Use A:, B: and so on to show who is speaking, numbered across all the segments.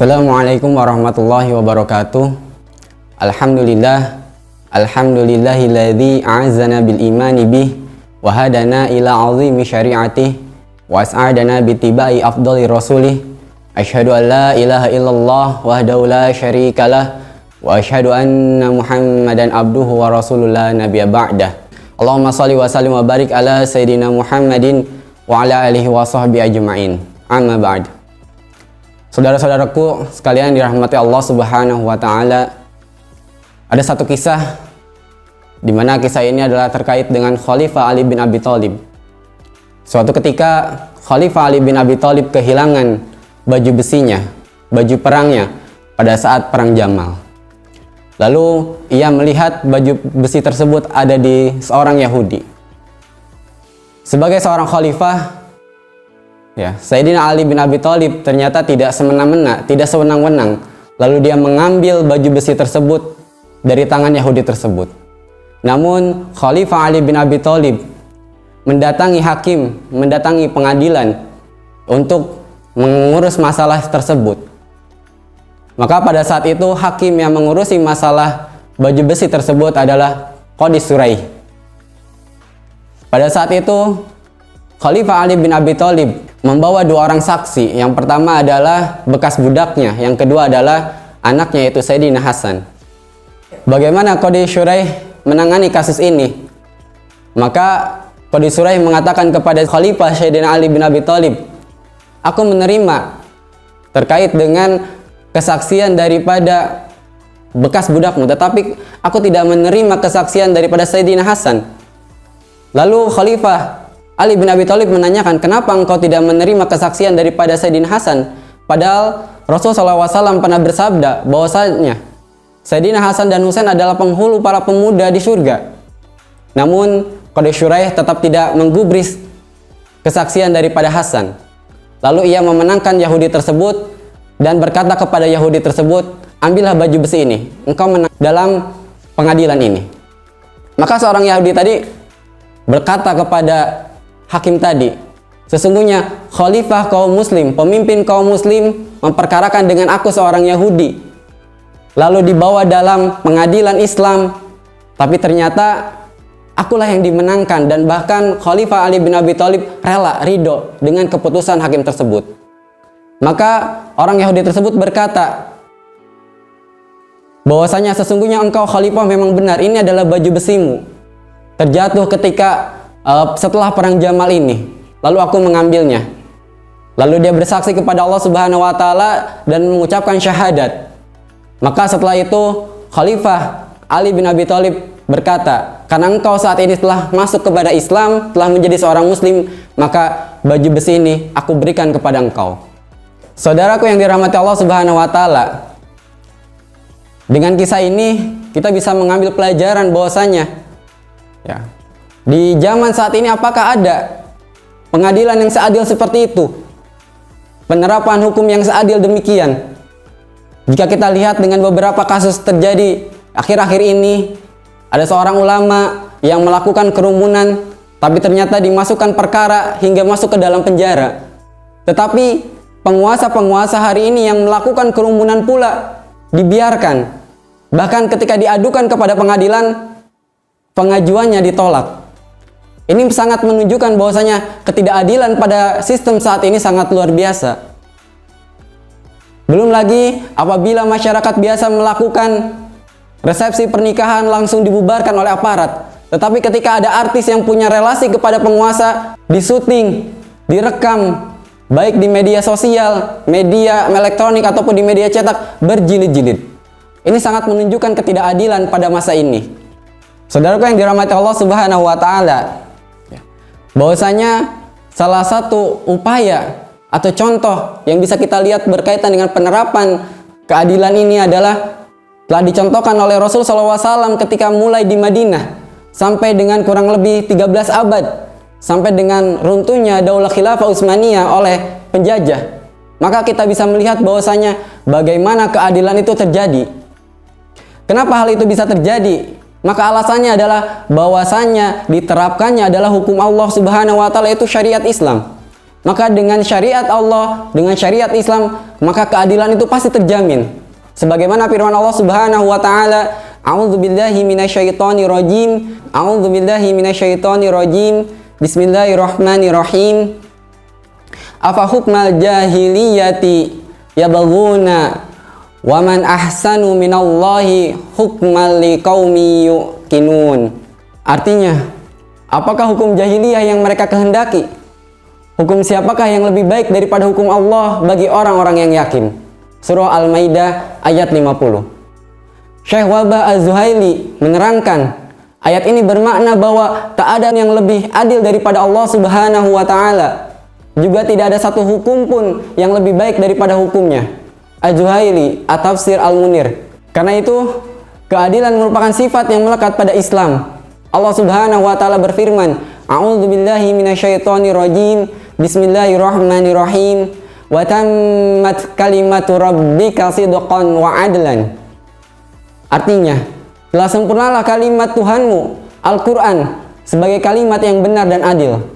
A: Assalamualaikum warahmatullahi wabarakatuh. Alhamdulillahilladzi a'azzana bil imani bih wa hadana ila 'azimi syari'atih wa as'adana bittiba'i afdali rasulih. Asyhadu an la ilaha illallah wahdahu la syarikalah wa asyhadu anna Muhammadan abduhu wa rasulullah nabiyya ba'dah. Allahumma shalli wa sallim wa barik ala sayyidina Muhammadin wa ala alihi wa sahbihi ajma'in. Amma ba'd. Saudara-saudaraku sekalian dirahmati Allah Subhanahu wa taala. Ada satu kisah di mana kisah ini adalah terkait dengan Khalifah Ali bin Abi Thalib. Suatu ketika Khalifah Ali bin Abi Thalib kehilangan baju besinya, baju perangnya pada saat perang Jamal. Lalu ia melihat baju besi tersebut ada di seorang Yahudi. Sebagai seorang khalifah, Sayyidina Ali bin Abi Thalib ternyata tidak semena-mena, tidak sewenang-wenang. Lalu dia mengambil baju besi tersebut dari tangan Yahudi tersebut. Namun Khalifah Ali bin Abi Thalib mendatangi hakim, mendatangi pengadilan untuk mengurus masalah tersebut. Maka pada saat itu hakim yang mengurusi masalah baju besi tersebut adalah Qadhi Shuraih. Pada saat itu Khalifah Ali bin Abi Thalib membawa dua orang saksi. Yang pertama adalah bekas budaknya, yang kedua adalah anaknya yaitu Sayyidina Hasan. Bagaimana Qadhi Shuraih menangani kasus ini? Maka Qadhi Shuraih mengatakan kepada Khalifah Sayyidina Ali bin Abi Thalib, "Aku menerima terkait dengan kesaksian daripada bekas budakmu, tetapi aku tidak menerima kesaksian daripada Sayyidina Hasan." Lalu Khalifah Ali bin Abi Thalib menanyakan, "Kenapa engkau tidak menerima kesaksian daripada Sayyidina Hasan? Padahal Rasulullah SAW pernah bersabda bahwasanya Sayyidina Hasan dan Husain adalah penghulu para pemuda di surga." Namun Qadhi Shuraih tetap tidak menggubris kesaksian daripada Hasan. Lalu ia memenangkan Yahudi tersebut dan berkata kepada Yahudi tersebut, "Ambillah baju besi ini, engkau menang dalam pengadilan ini." Maka seorang Yahudi tadi berkata kepada hakim tadi, "Sesungguhnya khalifah kaum muslim, pemimpin kaum muslim memperkarakan dengan aku seorang Yahudi, lalu dibawa dalam pengadilan Islam, tapi ternyata akulah yang dimenangkan, dan bahkan Khalifah Ali bin Abi Thalib rela, ridho dengan keputusan hakim tersebut." Maka orang Yahudi tersebut berkata bahwasanya sesungguhnya engkau khalifah memang benar, ini adalah baju besimu, terjatuh ketika setelah perang Jamal ini, lalu aku mengambilnya. Lalu dia bersaksi kepada Allah Subhanahu wa taala dan mengucapkan syahadat. Maka setelah itu Khalifah Ali bin Abi Thalib berkata, "Karena engkau saat ini telah masuk kepada Islam, telah menjadi seorang muslim, maka baju besi ini aku berikan kepada engkau." Saudaraku yang dirahmati Allah Subhanahu wa taala, dengan kisah ini kita bisa mengambil pelajaran bahwasanya di zaman saat ini apakah ada pengadilan yang seadil seperti itu? Penerapan hukum yang seadil demikian? Jika kita lihat dengan beberapa kasus terjadi akhir-akhir ini, ada seorang ulama yang melakukan kerumunan tapi ternyata dimasukkan perkara hingga masuk ke dalam penjara. Tetapi penguasa-penguasa hari ini yang melakukan kerumunan pula dibiarkan. Bahkan ketika diadukan kepada pengadilan, pengajuannya ditolak. Ini sangat menunjukkan bahwasanya ketidakadilan pada sistem saat ini sangat luar biasa. Belum lagi apabila masyarakat biasa melakukan resepsi pernikahan langsung dibubarkan oleh aparat. Tetapi ketika ada artis yang punya relasi kepada penguasa, disuting, direkam, baik di media sosial, media elektronik ataupun di media cetak, berjilid-jilid. Ini sangat menunjukkan ketidakadilan pada masa ini. Saudaraku yang dirahmati Allah Subhanahu wa taala, bahwasanya salah satu upaya atau contoh yang bisa kita lihat berkaitan dengan penerapan keadilan ini adalah telah dicontohkan oleh Rasul SAW ketika mulai di Madinah sampai dengan kurang lebih 13 abad, sampai dengan runtuhnya Daulah Khilafah Utsmaniyah oleh penjajah. Maka kita bisa melihat bahwasanya bagaimana keadilan itu terjadi. Kenapa hal itu bisa terjadi? Maka alasannya adalah bahwasanya diterapkannya adalah hukum Allah Subhanahu wa taala, yaitu syariat Islam. maka dengan syariat Allah, dengan syariat Islam, maka keadilan itu pasti terjamin. Sebagaimana firman Allah Subhanahu wa taala, "A'udzubillahi minasyaitonirrajim. A'udzubillahi minasyaitonirrajim. Bismillahirrahmanirrahim. Afa hukmal jahiliyati yabghuna wa man ahsanu minallahi hukman liqaumi yuqinun." Artinya, apakah hukum jahiliyah yang mereka kehendaki? Hukum siapakah yang lebih baik daripada hukum Allah bagi orang-orang yang yakin? Surah Al-Maidah ayat 50. Syekh Wahbah Az-Zuhaili menerangkan, ayat ini bermakna bahwa tak ada yang lebih adil daripada Allah Subhanahu wa taala. Juga tidak ada satu hukum pun yang lebih baik daripada hukumnya. Az-Zuhaili, At-Tafsir Al-Munir. Karena itu, keadilan merupakan sifat yang melekat pada Islam. Allah Subhanahu wa taala berfirman, "A'udzubillahi minasyaitonirrajim. Bismillahirrahmanirrahim. Wa tammat kalimatu rabbika sidqan wa adlan." Artinya, telah sempurnalah kalimat Tuhanmu, Al-Quran, sebagai kalimat yang benar dan adil.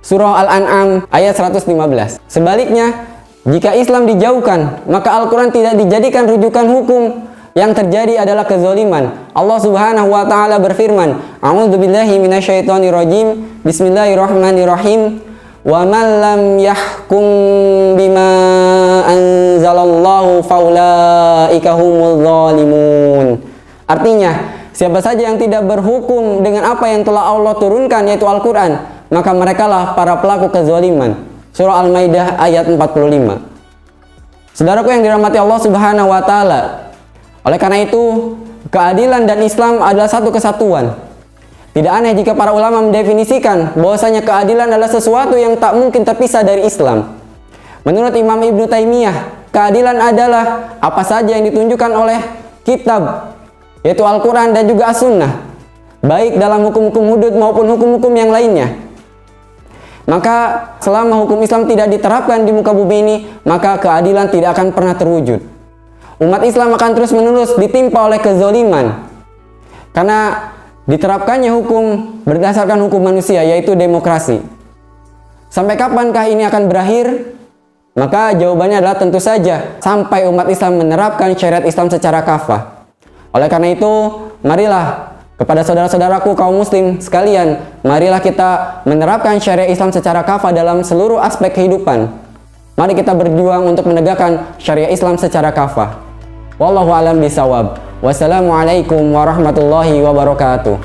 A: Surah Al-An'am ayat 115. Sebaliknya, jika Islam dijauhkan, maka Al-Quran tidak dijadikan rujukan hukum. Yang terjadi adalah kezaliman. Allah Subhanahu wa taala berfirman, "A'udzubillahi minasyaitonirrajim. Bismillahirrahmanirrahim. Wa man lam yahkum bima anzalallahu faulaika humul zalimun." Artinya, siapa saja yang tidak berhukum dengan apa yang telah Allah turunkan, yaitu Al-Quran, maka merekalah para pelaku kezaliman. Surah Al-Maidah ayat 45. Saudaraku yang dirahmati Allah Subhanahu wa taala, oleh karena itu, keadilan dan Islam adalah satu kesatuan. Tidak aneh jika para ulama mendefinisikan bahwasanya keadilan adalah sesuatu yang tak mungkin terpisah dari Islam. Menurut Imam Ibnu Taimiyah, keadilan adalah apa saja yang ditunjukkan oleh kitab, yaitu Al-Quran dan juga As-Sunnah, baik dalam hukum-hukum hudud maupun hukum-hukum yang lainnya. Maka selama hukum Islam tidak diterapkan di muka bumi ini, maka keadilan tidak akan pernah terwujud. Umat Islam akan terus-menerus ditimpa oleh kezaliman karena diterapkannya hukum berdasarkan hukum manusia, yaitu demokrasi. Sampai kapankah ini akan berakhir? Maka jawabannya adalah tentu saja sampai umat Islam menerapkan syariat Islam secara kafah. Oleh karena itu, marilah kepada saudara-saudaraku kaum muslim sekalian, marilah kita menerapkan syariat Islam secara kafah dalam seluruh aspek kehidupan. Mari kita berjuang untuk menegakkan syariat Islam secara kafah. Wallahu a'lam bishawab. Wassalamualaikum warahmatullahi wabarakatuh.